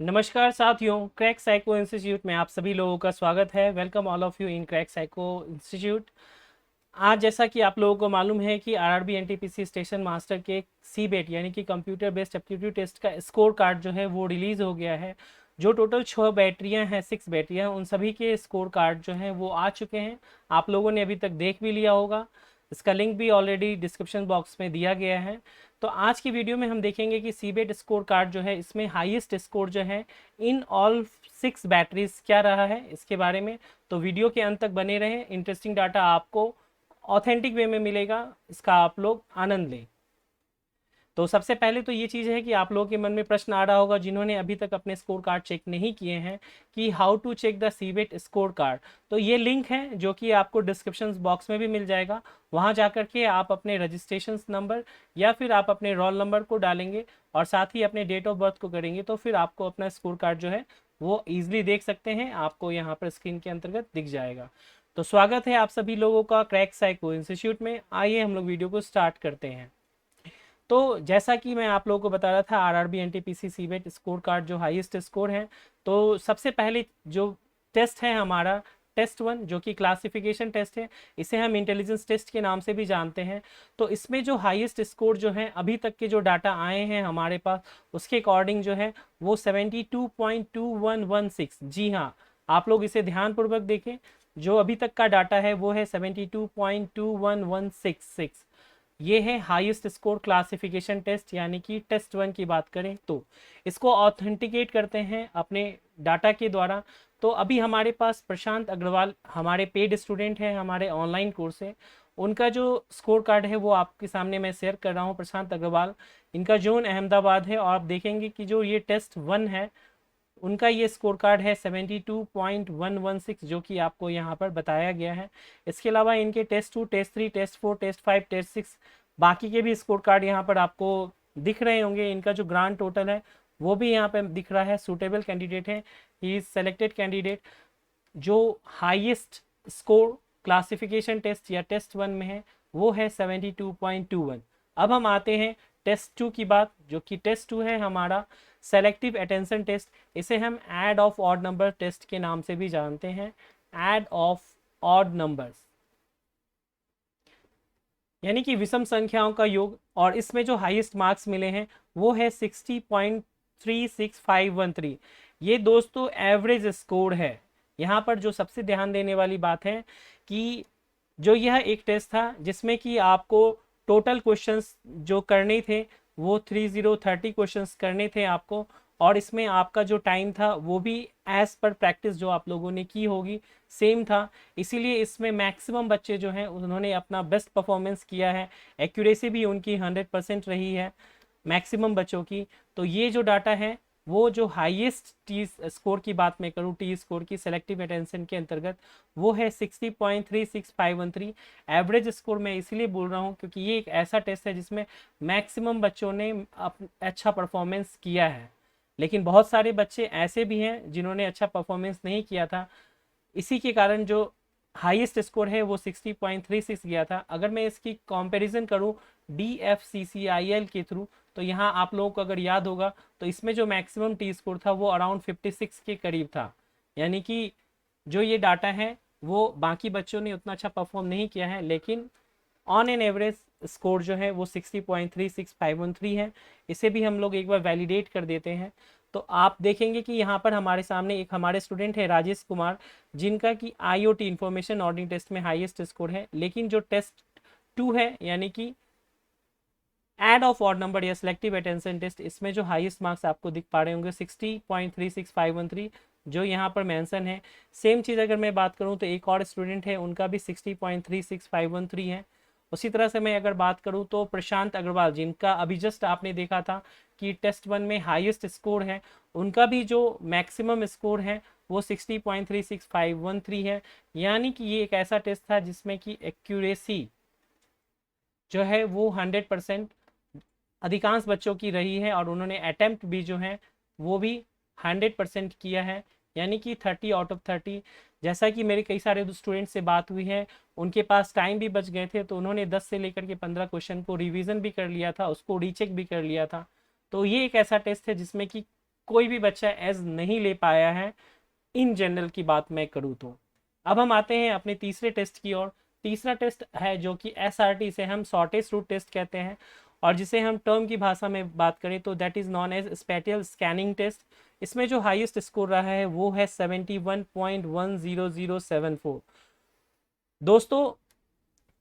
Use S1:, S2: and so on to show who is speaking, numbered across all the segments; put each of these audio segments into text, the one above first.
S1: नमस्कार साथियों, crack psycho institute में आप सभी लोगों का स्वागत है। Welcome all of you in crack psycho institute. आज जैसा कि आप लोगों को मालूम है कि आरआरबी एनटीपीसी स्टेशन मास्टर के सीबेट यानी कि कंप्यूटर बेस्ड एप्टीट्यूड टेस्ट का स्कोर कार्ड जो है वो रिलीज़ हो गया है। जो टोटल 6 बैटरियां हैं, 6 बैटरियां, उन सभी के स्कोर कार्ड जो हैं वो आ चुके हैं। आप लोगों ने अभी तक देख भी लिया होगा। इसका लिंक भी ऑलरेडी डिस्क्रिप्शन बॉक्स में दिया गया है। तो आज की वीडियो में हम देखेंगे कि सीबेट स्कोर कार्ड जो है इसमें हाईएस्ट स्कोर जो है इन ऑल 6 बैटरीज क्या रहा है इसके बारे में। तो वीडियो के अंत तक बने रहें, इंटरेस्टिंग डाटा आपको ऑथेंटिक वे में मिलेगा, इसका आप लोग आनंद लें। तो सबसे पहले तो ये चीज़ है कि आप लोगों के मन में प्रश्न आ रहा होगा जिन्होंने अभी तक अपने स्कोर कार्ड चेक नहीं किए हैं कि how to check the CBET score card. तो ये लिंक है जो कि आपको डिस्क्रिप्शन बॉक्स में भी मिल जाएगा। वहाँ जा कर के आप अपने रजिस्ट्रेशन नंबर या फिर आप अपने रोल नंबर को डालेंगे और साथ ही अपने डेट ऑफ बर्थ को करेंगे तो फिर आपको अपना स्कोर कार्ड जो है वो ईजिली देख सकते हैं। आपको यहाँ पर स्क्रीन के अंतर्गत दिख जाएगा। तो स्वागत है आप सभी लोगों का क्रैक साइको इंस्टीट्यूट में। आइए हम लोग वीडियो को स्टार्ट करते हैं। तो जैसा कि मैं आप लोगों को बता रहा था, RRB NTPC seabed score card जो हाईएस्ट स्कोर है, तो सबसे पहले जो टेस्ट है हमारा टेस्ट 1 जो कि क्लासिफिकेशन टेस्ट है, इसे हम इंटेलिजेंस टेस्ट के नाम से भी जानते हैं। तो इसमें जो हाईएस्ट स्कोर जो है अभी तक के जो डाटा आए हैं हमारे पास, उसके अकॉर्डिंग जो है वो 72.2116। जी हाँ, आप लोग इसे ध्यानपूर्वक देखें। जो अभी तक का डाटा है वो है 72.21166। ये है हाईएस्ट स्कोर क्लासिफिकेशन टेस्ट यानी कि टेस्ट 1 की बात करें तो। इसको ऑथेंटिकेट करते हैं अपने डाटा के द्वारा। तो अभी हमारे पास प्रशांत अग्रवाल हमारे पेड स्टूडेंट हैं हमारे ऑनलाइन कोर्स से। उनका जो स्कोर कार्ड है वो आपके सामने मैं शेयर कर रहा हूँ। प्रशांत अग्रवाल, इनका जोन अहमदाबाद है और आप देखेंगे कि जो ये टेस्ट 1 है उनका ये स्कोर कार्ड है 72.116 जो कि आपको यहाँ पर बताया गया है। इसके अलावा इनके test 2, test 3, test 4, test 5, test 6 बाकी के भी स्कोर कार्ड यहाँ पर आपको दिख रहे होंगे। इनका जो ग्रांड टोटल है वो भी यहाँ पर दिख रहा है। सूटेबल कैंडिडेट है, ही इज सेलेक्टेड कैंडिडेट। जो हाईएस्ट स्कोर क्लासिफिकेशन टेस्ट या टेस्ट 1 में है वो है 72.21। अब हम आते हैं टेस्ट 2 की बात, जो कि टेस्ट 2 है हमारा सेलेक्टिव अटेंशन टेस्ट। इसे हम add of odd number test के नाम से भी जानते हैं। ऐड ऑफ ऑड नंबर्स यानी कि विषम संख्याओं का योग। और इसमें जो हाईएस्ट मार्क्स मिले हैं वो है 60.36513। ये दोस्तों एवरेज स्कोर है। यहाँ पर जो सबसे ध्यान देने वाली बात है कि जो यह एक टेस्ट था जिसमें कि आपको टोटल क्वेश्चंस जो करने थे वो 30 क्वेश्चंस करने थे आपको। और इसमें आपका जो टाइम था वो भी एज पर प्रैक्टिस जो आप लोगों ने की होगी सेम था। इसीलिए इसमें मैक्सिमम बच्चे जो हैं उन्होंने अपना बेस्ट परफॉर्मेंस किया है। एक्यूरेसी भी उनकी 100% रही है मैक्सिमम बच्चों की। तो ये जो डाटा है वो जो हाईएस्ट टी स्कोर की बात मैं करूँ, टी स्कोर की सेलेक्टिव अटेंशन के अंतर्गत, वो है 60.36513। एवरेज स्कोर मैं इसीलिए बोल रहा हूँ क्योंकि ये एक ऐसा टेस्ट है जिसमें मैक्सिमम बच्चों ने अच्छा परफॉर्मेंस किया है। लेकिन बहुत सारे बच्चे ऐसे भी हैं जिन्होंने अच्छा परफॉर्मेंस नहीं किया था। इसी के कारण जो हाईएस्ट स्कोर है वो 60.36 गया था। अगर मैं इसकी कंपैरिजन करूं DFCCIL के थ्रू, तो यहाँ आप लोगों को अगर याद होगा तो इसमें जो मैक्सिमम टी स्कोर था वो अराउंड 56 के करीब था। यानी कि जो ये डाटा है वो बाकी बच्चों ने उतना अच्छा परफॉर्म नहीं किया है, लेकिन ऑन एन एवरेज स्कोर जो है वो 60.36513 है। इसे भी हम लोग एक बार वैलिडेट कर देते हैं। तो आप देखेंगे कि यहाँ पर हमारे सामने एक हमारे स्टूडेंट है राजेश कुमार, जिनका कि IoT इंफॉर्मेशन ऑडिटिंग टेस्ट में हाईएस्ट स्कोर है। लेकिन जो टेस्ट 2 है यानी कि एड ऑफ ऑड नंबर या सिलेक्टिव अटेंशन टेस्ट, इसमें जो हाईएस्ट मार्क्स आपको दिख पा रहे होंगे 60.36513 जो यहाँ पर मेंशन है। सेम चीज़ अगर मैं बात करूँ तो एक और स्टूडेंट है, उनका भी 60.36513 है। उसी तरह से मैं अगर बात करूं तो प्रशांत अग्रवाल, जिनका अभी जस्ट आपने देखा था कि टेस्ट 1 में हाईएस्ट स्कोर है, उनका भी जो मैक्सिमम स्कोर है वो 60.36513 है। यानी कि ये एक ऐसा टेस्ट था जिसमें कि एक्यूरेसी जो है वो 100% अधिकांश बच्चों की रही है और उन्होंने अटेम्प्ट भी जो है वो भी 100% किया है। यानी कि 30 आउट ऑफ 30। जैसा कि मेरे कई सारे स्टूडेंट से बात हुई है, उनके पास टाइम भी बच गए थे तो उन्होंने 10 से लेकर के 15 क्वेश्चन को रिवीजन भी कर लिया था, उसको रीचेक भी कर लिया था। तो ये एक ऐसा टेस्ट है जिसमें कि कोई भी बच्चा एज नहीं ले पाया है, इन जनरल की बात मैं करूँ तो। अब हम आते हैं अपने तीसरे टेस्ट की ओर। तीसरा टेस्ट है जो कि SRT से हम शॉर्टेस्ट रूट टेस्ट कहते हैं, और जिसे हम टर्म की भाषा में बात करें तो that is non edge spatial scanning test. इसमें जो हाईएस्ट स्कोर रहा है वो है 71.10074। दोस्तों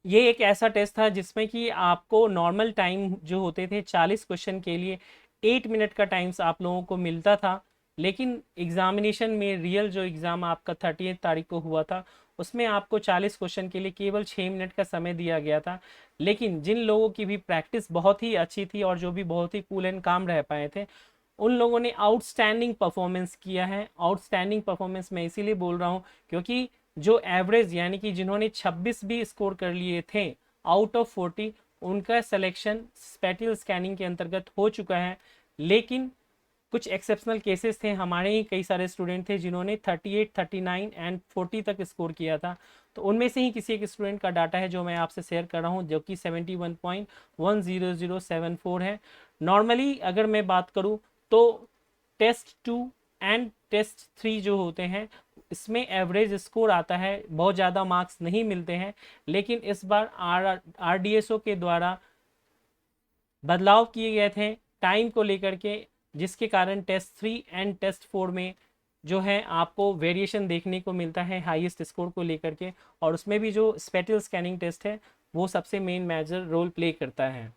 S1: ये एक ऐसा टेस्ट था जिसमें कि आपको नॉर्मल टाइम जो होते थे 40 क्वेश्चन के लिए 8 मिनट का टाइम्स आप लोगों को मिलता था, लेकिन एग्जामिनेशन में रियल जो एग्ज़ाम आपका 30 तारीख को हुआ था उसमें आपको 40 क्वेश्चन के लिए केवल 6 मिनट का समय दिया गया था। लेकिन जिन लोगों की भी प्रैक्टिस बहुत ही अच्छी थी और जो भी बहुत ही कूल एंड काम रह पाए थे, उन लोगों ने आउटस्टैंडिंग परफॉर्मेंस किया है। आउटस्टैंडिंग परफॉर्मेंस मैं इसीलिए बोल रहा हूँ क्योंकि जो एवरेज यानी कि जिन्होंने 26 भी स्कोर कर लिए थे आउट ऑफ 40, उनका सिलेक्शन स्पेटियल स्कैनिंग के अंतर्गत हो चुका है। लेकिन कुछ एक्सेप्शनल केसेस थे, हमारे ही कई सारे स्टूडेंट थे जिन्होंने 38, 39 एंड 40 तक स्कोर किया था। तो उनमें से ही किसी एक स्टूडेंट का डाटा है जो मैं आपसे शेयर कर रहा हूँ, जो कि 71.10074 है। नॉर्मली अगर मैं बात करूँ तो टेस्ट 2 एंड टेस्ट 3 जो होते हैं इसमें एवरेज स्कोर आता है, बहुत ज़्यादा मार्क्स नहीं मिलते हैं। लेकिन इस बार RDSO के द्वारा बदलाव किए गए थे टाइम को लेकर के, जिसके कारण टेस्ट 3 एंड टेस्ट 4 में जो है आपको वेरिएशन देखने को मिलता है हाईएस्ट स्कोर को लेकर के, और उसमें भी जो स्पेटियल स्कैनिंग टेस्ट है वो सबसे मेन मेजर रोल प्ले करता है।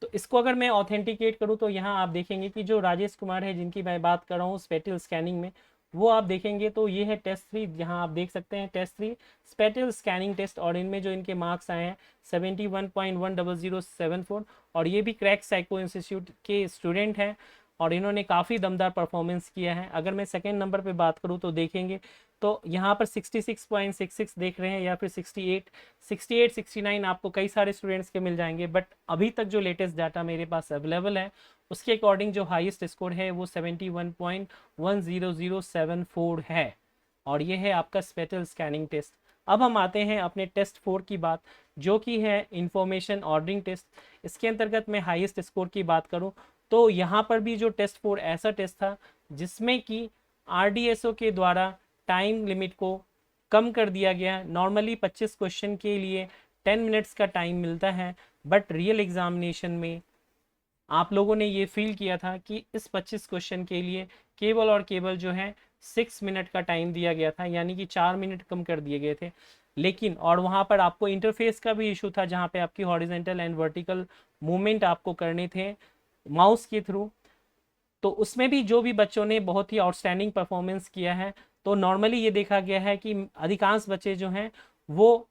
S1: तो इसको अगर मैं ऑथेंटिकेट करूँ तो यहाँ आप देखेंगे कि जो राजेश कुमार है जिनकी मैं बात कर रहा हूँ स्पेटियल स्कैनिंग में, वो आप देखेंगे तो ये है टेस्ट 3। यहाँ आप देख सकते हैं टेस्ट 3 स्पेटियल स्कैनिंग टेस्ट, और इनमें जो इनके मार्क्स आए हैं 71.10074, और ये भी क्रैक साइको इंस्टीट्यूट के स्टूडेंट हैं और इन्होंने काफ़ी दमदार परफॉर्मेंस किया है। अगर मैं सेकेंड नंबर पे बात करूँ तो देखेंगे तो यहाँ पर 66.66 देख रहे हैं, या फिर 68, 69 आपको कई सारे स्टूडेंट्स के मिल जाएंगे। बट अभी तक जो लेटेस्ट डाटा मेरे पास अवेलेबल है उसके अकॉर्डिंग जो हाईएस्ट स्कोर है वो 71.10074 है, और ये है आपका स्पेटियल स्कैनिंग टेस्ट। अब हम आते हैं अपने टेस्ट 4 की बात, जो कि है इंफॉर्मेशन ऑर्डरिंग टेस्ट। इसके अंतर्गत मैं हाईएस्ट स्कोर की बात करूं तो यहाँ पर भी जो टेस्ट 4 ऐसा टेस्ट था जिसमें कि RDSO के द्वारा टाइम लिमिट को कम कर दिया गया। नॉर्मली 25 क्वेश्चन के लिए 10 मिनट्स का टाइम मिलता है, बट रियल एग्जामिनेशन में आप लोगों ने ये फील किया था कि इस 25 क्वेश्चन के लिए केवल और केवल जो है 6 मिनट का टाइम दिया गया था, यानी कि 4 मिनट कम कर दिए गए थे। लेकिन और वहाँ पर आपको इंटरफेस का भी इशू था, जहाँ पे आपकी हॉरिजेंटल एंड वर्टिकल मूवमेंट आपको करने थे माउस के थ्रू। तो उसमें भी जो भी बच्चों ने बहुत ही आउटस्टैंडिंग परफॉर्मेंस किया है, तो नॉर्मली ये देखा गया है कि अधिकांश बच्चे जो हैं वो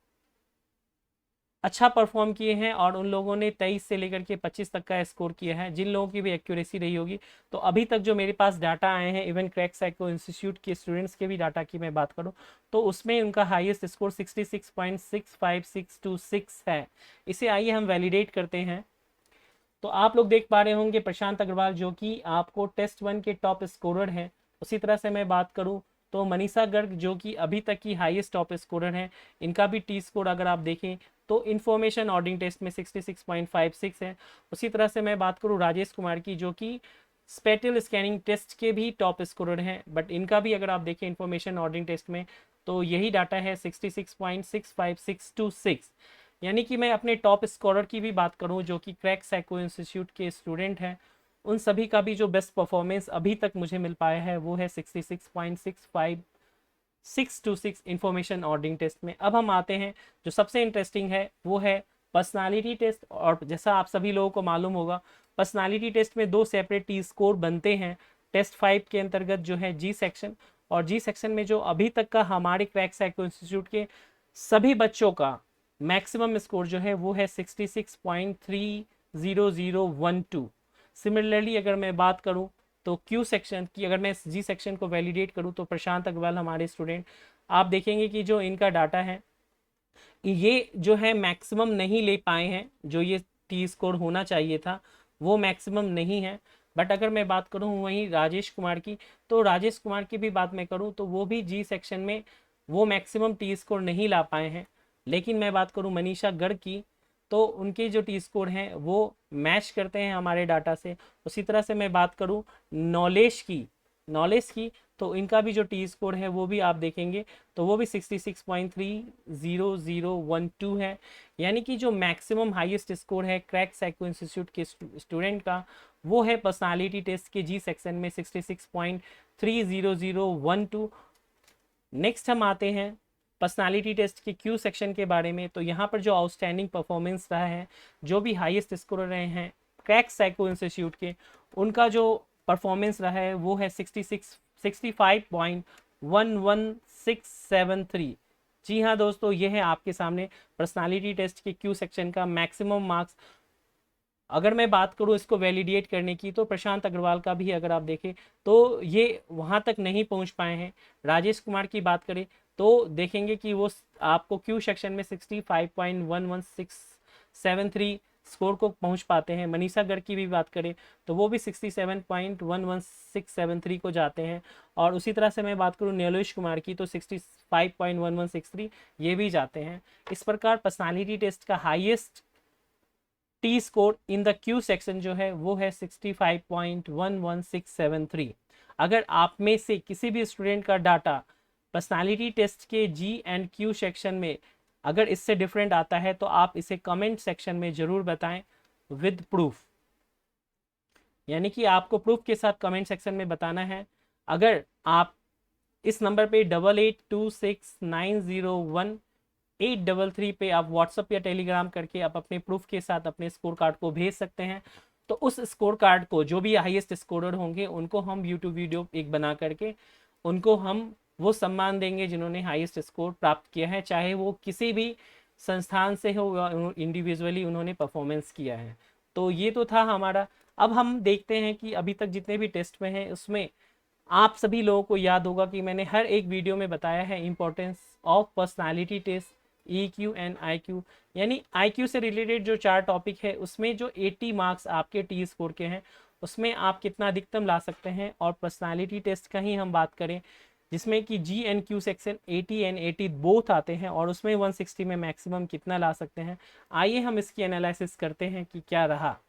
S1: अच्छा परफॉर्म किए हैं, और उन लोगों ने 23 से लेकर के 25 तक का स्कोर किया है। जिन लोगों की भी एक्यूरेसी रही होगी, तो अभी तक जो मेरे पास डाटा आए हैं इवन क्रैक साइको इंस्टीट्यूट के स्टूडेंट्स के भी डाटा की मैं बात करूं तो उसमें उनका हाईएस्ट स्कोर 66.65626 है। इसे आइए हम वैलिडेट करते हैं। तो आप लोग देख पा रहे होंगे प्रशांत अग्रवाल जो कि आपको टेस्ट 1 के टॉप स्कोरर हैं। उसी तरह से मैं बात करूं तो मनीषा गर्ग जो कि अभी तक की हाईएस्ट टॉप स्कोरर हैं, इनका भी टी स्कोर अगर आप देखें तो इन्फॉर्मेशन ऑर्डरिंग टेस्ट में 66.56 है। उसी तरह से मैं बात करूं राजेश कुमार की जो कि स्पेटियल स्कैनिंग टेस्ट के भी टॉप स्कोरर हैं, बट इनका भी अगर आप देखें इन्फॉर्मेशन ऑर्डरिंग टेस्ट में तो यही डाटा है 66.65626। यानी कि मैं अपने टॉप स्कोरर की भी बात करूं जो कि क्रैक साइको इंस्टीट्यूट के स्टूडेंट हैं, उन सभी का भी जो बेस्ट परफॉर्मेंस अभी तक मुझे मिल पाया है वो है 66.65626 इंफॉर्मेशन ऑर्डरिंग टेस्ट में। अब हम आते हैं जो सबसे इंटरेस्टिंग है वो है पर्सनालिटी टेस्ट। और जैसा आप सभी लोगों को मालूम होगा पर्सनालिटी टेस्ट में 2 सेपरेट टी स्कोर बनते हैं। टेस्ट 5 के अंतर्गत जो है जी सेक्शन, और जी सेक्शन में जो अभी तक का हमारे क्रैक साइको इंस्टीट्यूट के सभी बच्चों का मैक्सिमम स्कोर जो है वो है 66.30012। सिमिलरली अगर मैं बात करूं तो क्यू सेक्शन की, अगर मैं जी सेक्शन को वैलिडेट करूं तो प्रशांत अग्रवाल हमारे स्टूडेंट, आप देखेंगे कि जो इनका डाटा है ये जो है मैक्सिमम नहीं ले पाए हैं। जो ये टी स्कोर होना चाहिए था वो मैक्सिमम नहीं है। बट अगर मैं बात करूं वहीं राजेश कुमार की, तो राजेश कुमार की भी बात मैं करूं तो वो भी जी सेक्शन में वो मैक्सिमम टी स्कोर नहीं ला पाए हैं। लेकिन मैं बात करूं मनीषा गर्ग की, तो उनके जो टी स्कोर हैं वो मैच करते हैं हमारे डाटा से। उसी तरह से मैं बात करूं नॉलेज की तो इनका भी जो टी स्कोर है वो भी आप देखेंगे तो वो भी 66.30012 है। यानी कि जो मैक्सिमम हाईएस्ट स्कोर है क्रैक साइको इंस्टीट्यूट के स्टूडेंट का वो है पर्सनालिटी टेस्ट के जी सेक्शन में 66.30012। नेक्स्ट हम आते हैं पर्सनालिटी टेस्ट के क्यू सेक्शन के बारे में। तो यहाँ पर जो आउटस्टैंडिंग परफॉर्मेंस रहा है, जो भी हाईएस्ट स्कोर रहे हैं क्रैक साइको इंस्टीट्यूट के, उनका जो परफॉर्मेंस रहा है वो है 65.11673। जी हाँ दोस्तों, ये है आपके सामने पर्सनालिटी टेस्ट के क्यू सेक्शन का मैक्सिमम मार्क्स। अगर मैं बात करूँ इसको वैलिडेट करने की तो प्रशांत अग्रवाल का भी अगर आप देखें तो ये वहाँ तक नहीं पहुँच पाए हैं। राजेश कुमार की बात करें तो देखेंगे कि वो आपको क्यू सेक्शन में 65.11673 स्कोर को पहुंच पाते हैं। मनीषा गर्ग की भी बात करें तो वो भी 67.11673 को जाते हैं। और उसी तरह से मैं बात करूं नीलेश कुमार की तो 65.1163 ये भी जाते हैं। इस प्रकार पर्सनालिटी टेस्ट का highest T score in the Q section जो है वो है 65.11673। अगर आप में से किसी भी स्टूडेंट का डाटा पर्सनालिटी टेस्ट के जी एंड क्यू सेक्शन में अगर इससे डिफरेंट आता है तो आप इसे कमेंट सेक्शन में ज़रूर बताएं विद प्रूफ। यानी कि आपको प्रूफ के साथ कमेंट सेक्शन में बताना है। अगर आप इस नंबर पे 8826901833 पे आप व्हाट्सअप या टेलीग्राम करके आप अपने प्रूफ के साथ अपने स्कोर कार्ड को भेज सकते हैं। तो उस स्कोर कार्ड को जो भी हाईएस्ट स्कोरर होंगे उनको हम यूट्यूब वीडियो एक बना करके उनको हम वो सम्मान देंगे जिन्होंने हाईएस्ट स्कोर प्राप्त किया है, चाहे वो किसी भी संस्थान से हो या इंडिविजुअली उन्होंने परफॉर्मेंस किया है। तो ये तो था हमारा। अब हम देखते हैं कि अभी तक जितने भी टेस्ट में हैं उसमें आप सभी लोगों को याद होगा कि मैंने हर एक वीडियो में बताया है importance of personality test, EQ and IQ। यानी IQ से रिलेटेड जो 4 टॉपिक है उसमें जो 80 मार्क्स आपके टी स्कोर के हैं उसमें आप कितना अधिकतम ला सकते हैं। और पर्सनालिटी टेस्ट का ही हम बात करें जिसमें कि G and Q section 80 and 80 both आते हैं और उसमें 160 में मैक्सिमम कितना ला सकते हैं। आइए हम इसकी एनालिसिस करते हैं कि क्या रहा।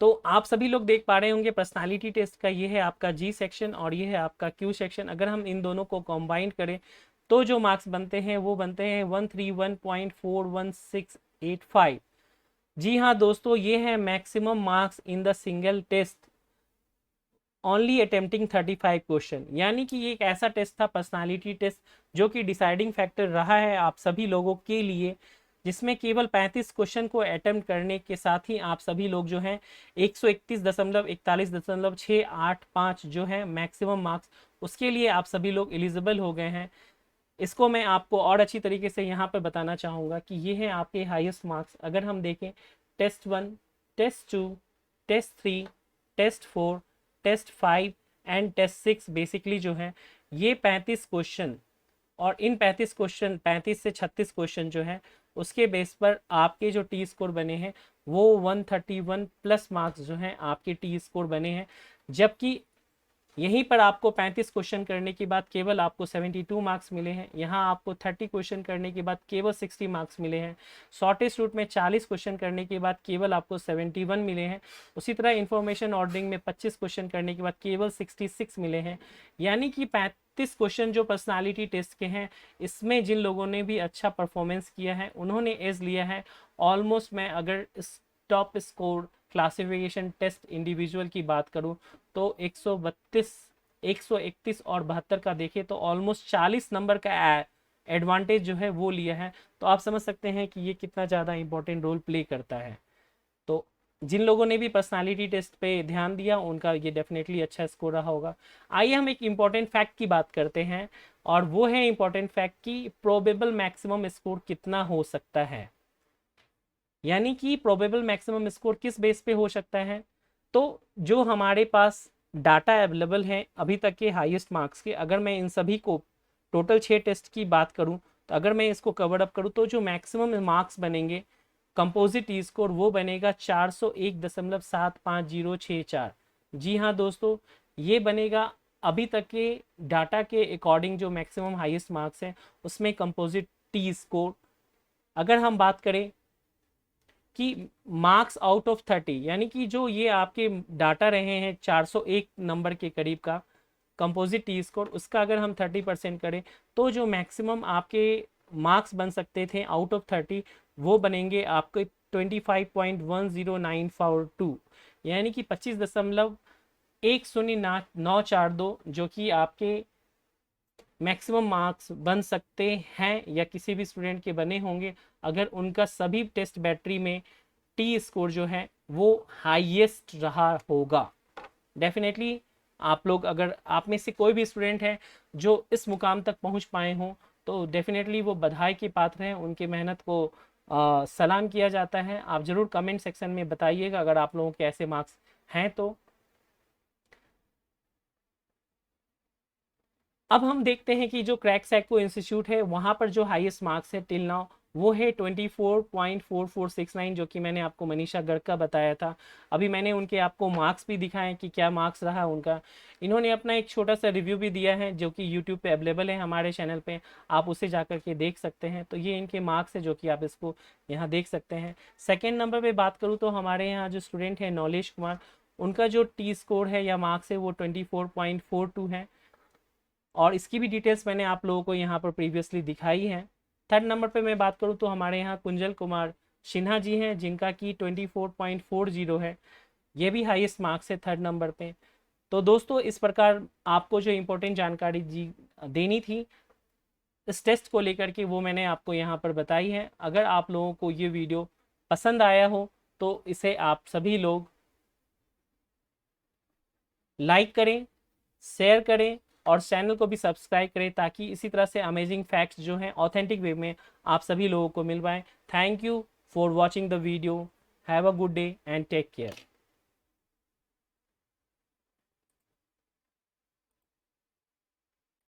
S1: तो आप सभी लोग देख पा रहे होंगे पर्सनालिटी टेस्ट का ये है आपका जी सेक्शन और ये है आपका क्यू सेक्शन। अगर हम इन दोनों को कंबाइन करें तो जो मार्क्स बनते हैं वो बनते हैं 131.41685। जी हाँ दोस्तों, ये है maximum marks in the single test only attempting 35 question. यानी कि ये एक ऐसा टेस्ट था पर्सनालिटी टेस्ट जो कि डिसाइडिंग फैक्टर रहा है आप सभी लोगों के लिए, जिसमें केवल 35 क्वेश्चन को अटेम्प्ट करने के साथ ही आप सभी लोग जो हैं 131.41.685 जो है मैक्सिमम मार्क्स, उसके लिए आप सभी लोग एलिजिबल हो गए हैं। इसको मैं आपको और अच्छी तरीके से यहाँ पर बताना चाहूँगा कि ये है आपके हाईएस्ट मार्क्स। अगर हम देखें test 1, test 2, test 3, test 4, test 5 and test 6 basically जो है ये 35 क्वेश्चन, और इन 35 क्वेश्चन 35 से 36 क्वेश्चन जो है उसके बेस पर आपके जो टी स्कोर बने हैं वो 131 प्लस मार्क्स जो हैं आपके टी स्कोर बने हैं। जबकि यहीं पर आपको 35 क्वेश्चन करने के बाद केवल आपको 72 मार्क्स मिले हैं। यहाँ आपको 30 क्वेश्चन करने के बाद केवल 60 मार्क्स मिले हैं। शॉर्टेस्ट रूट में 40 क्वेश्चन करने के बाद केवल आपको 71 मिले हैं। उसी तरह इंफॉर्मेशन ऑर्डरिंग में 25 क्वेश्चन करने के बाद केवल 66 मिले हैं। यानी कि 35 क्वेश्चन जो पर्सनालिटी टेस्ट के हैं इसमें जिन लोगों ने भी अच्छा परफॉर्मेंस किया है उन्होंने एज लिया है ऑलमोस्ट। मैं अगर इस top score classification test individual की बात करूं तो 132, 131 और 72 का देखें तो ऑलमोस्ट 40 नंबर का एडवांटेज जो है वो लिया है। तो आप समझ सकते हैं कि ये कितना ज़्यादा इंपॉर्टेंट रोल प्ले करता है। तो जिन लोगों ने भी पर्सनालिटी टेस्ट पे ध्यान दिया उनका ये डेफिनेटली अच्छा स्कोर रहा होगा। आइए हम एक इम्पॉर्टेंट फैक्ट की बात करते हैं और वो है इम्पॉर्टेंट फैक्ट कि प्रोबेबल मैक्सिमम स्कोर कितना हो सकता है। यानी कि प्रोबेबल मैक्सिमम स्कोर किस बेस पे हो सकता है। तो जो हमारे पास डाटा अवेलेबल है अभी तक के हाईएस्ट मार्क्स के, अगर मैं इन सभी को टोटल 6 टेस्ट की बात करूं तो अगर मैं इसको कवर अप करूं तो जो मैक्सिमम मार्क्स बनेंगे कंपोजिट टी स्कोर वो बनेगा 401.75064। जी हाँ दोस्तों, ये बनेगा अभी तक के डाटा के अकॉर्डिंग जो मैक्सिमम हाईएस्ट मार्क्स हैं उसमें कंपोजिट टी स्कोर। अगर हम बात करें कि मार्क्स आउट ऑफ 30, यानी कि जो ये आपके डाटा रहे हैं 401 नंबर के करीब का कंपोजिट टी स्कोर, उसका अगर हम 30% करें तो जो मैक्सिमम आपके मार्क्स बन सकते थे आउट ऑफ 30 वो बनेंगे आपके 25.10942, यानी कि 25.10942, जो कि आपके मैक्सिमम मार्क्स बन सकते हैं या किसी भी स्टूडेंट के बने होंगे अगर उनका सभी टेस्ट बैटरी में टी स्कोर जो है वो हाईएस्ट रहा होगा। डेफिनेटली आप लोग, अगर आप में से कोई भी स्टूडेंट है जो इस मुकाम तक पहुंच पाए हों तो डेफिनेटली वो बधाई के पात्र हैं, उनकी मेहनत को सलाम किया जाता है। आप ज़रूर कमेंट सेक्शन में बताइएगा अगर आप लोगों के ऐसे मार्क्स हैं तो। अब हम देखते हैं कि जो क्रैक सैको इंस्टीट्यूट है वहाँ पर जो हाईएस्ट मार्क्स है टिल नाउ वो है 24.4469, जो कि मैंने आपको मनीषा गर्ग का बताया था। अभी मैंने उनके आपको मार्क्स भी दिखाए कि क्या मार्क्स रहा उनका। इन्होंने अपना एक छोटा सा रिव्यू भी दिया है जो कि यूट्यूब पे अवेलेबल है हमारे चैनल पे, आप उसे जाकर के देख सकते हैं। तो ये इनके मार्क्स है जो कि आप इसको यहाँ देख सकते हैं। सेकेंड नंबर पर बात करूँ तो हमारे यहाँ जो स्टूडेंट है नौलेश कुमार, उनका जो टी स्कोर है या मार्क्स है वो 24.42 है, और इसकी भी डिटेल्स मैंने आप लोगों को यहाँ पर प्रीवियसली दिखाई है। थर्ड नंबर पे मैं बात करूँ तो हमारे यहाँ कुंजल कुमार सिन्हा जी हैं जिनका कि 24.40 है, ये भी हाईएस्ट मार्क्स है थर्ड नंबर पे। तो दोस्तों इस प्रकार आपको जो इम्पोर्टेंट जानकारी जी देनी थी इस टेस्ट को लेकर के वो मैंने आपको यहाँ पर बताई है। अगर आप लोगों को ये वीडियो पसंद आया हो तो इसे आप सभी लोग लाइक करें, शेयर करें और चैनल को भी सब्सक्राइब करें ताकि इसी तरह से अमेजिंग फैक्ट्स जो हैं ऑथेंटिक वे में आप सभी लोगों को मिल पाएँ। Thank you for watching the video. Have a good day and take care.